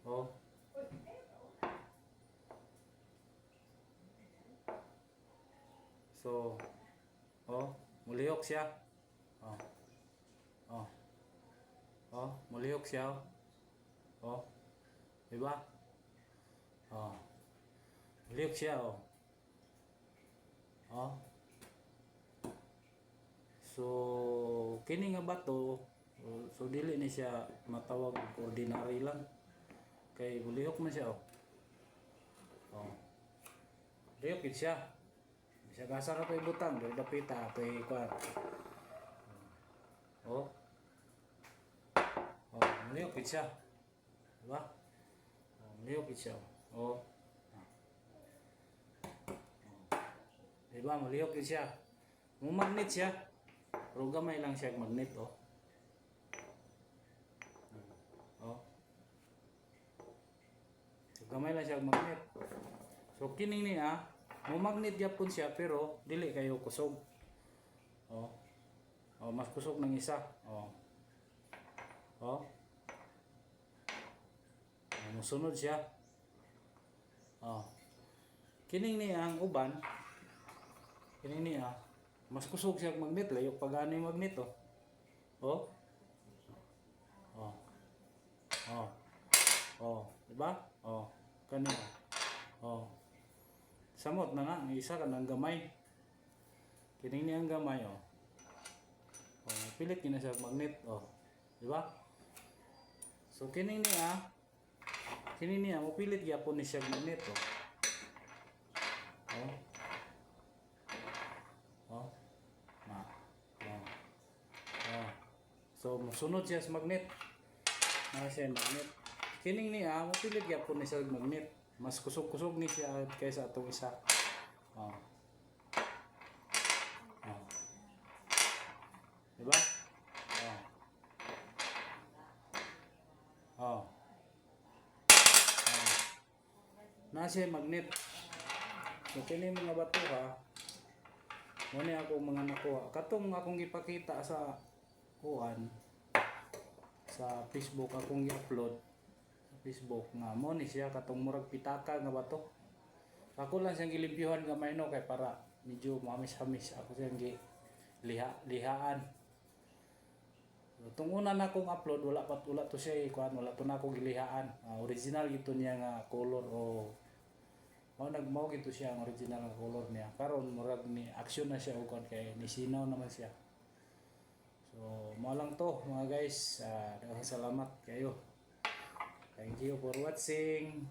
Oh. So, oh, mulihok siya. Oh. Oh. Oh, mulihok siya. Oh. Diba? Oh. Mulihok siya, oh. Oh. So, kini nga bato, so dili ni siya matawag ordinary lang. Kay mulihok man siya, oh. Oh. Mulihok gid siya. Bisa gasa na pa ibutang, dili dapita, pa ikuan. Oh. Oh, mulihok gid siya. Diba? Oh, mulihok gid siya. Oh. Diba, mulihok gid siya. Magnet siya. Pero gamay lang siya magnet, oh. Oh. So, gamay lang siya magnet. So kining niya, mo magnet gyapon siya pero dili kayo kusog. Oh. Oh, mas kusog ng isa. Oh. Oh. Oh, musunod siya. Oh. Kining niya ang uban. Kining niya, mas kusog siya magnet, layo pagano yung magnet, oh. Oh. Oh. Oh. Oh, diba? Oh, kanina. Oh. Samot na nga, isa ka ng gamay. Kining niya ang gamay, oh. Oh, pilit niya na siya magnet, oh. Diba? So kining niya, mo pilit gyapon ni siya magnet, oh. Oh. Oh. Ma. Oh. Oh. So musunod siya sa magnet. Na siya magnet. Kining niya, mo pilit gyapon ni siya magnet. Mas kusog-kusog ni siya kaysa atong isa. Oh. Oh. Diba? Oh. Oh. Oh. Na siya magnet. So kini mga bato ha. Muna ako mga nakuha. Katong akong ipakita sa kuan sa Facebook akong i-upload sa Facebook nga mo ni siya katong murag pitaka nga bato. Ako lang siyang gilimpyuhan gamay no kay para medyo mamis-hamis ako siyang lihaan. So, tung una na akong upload wala to siya kuan wala to na ako gilihaan. Original gito niya nga color o nagmao gito siya ang original nga color niya. Karon murag ni action na siya ug kay nisinaw naman siya. So, mo lang to mga guys. Salamat kayo. Thank you for watching.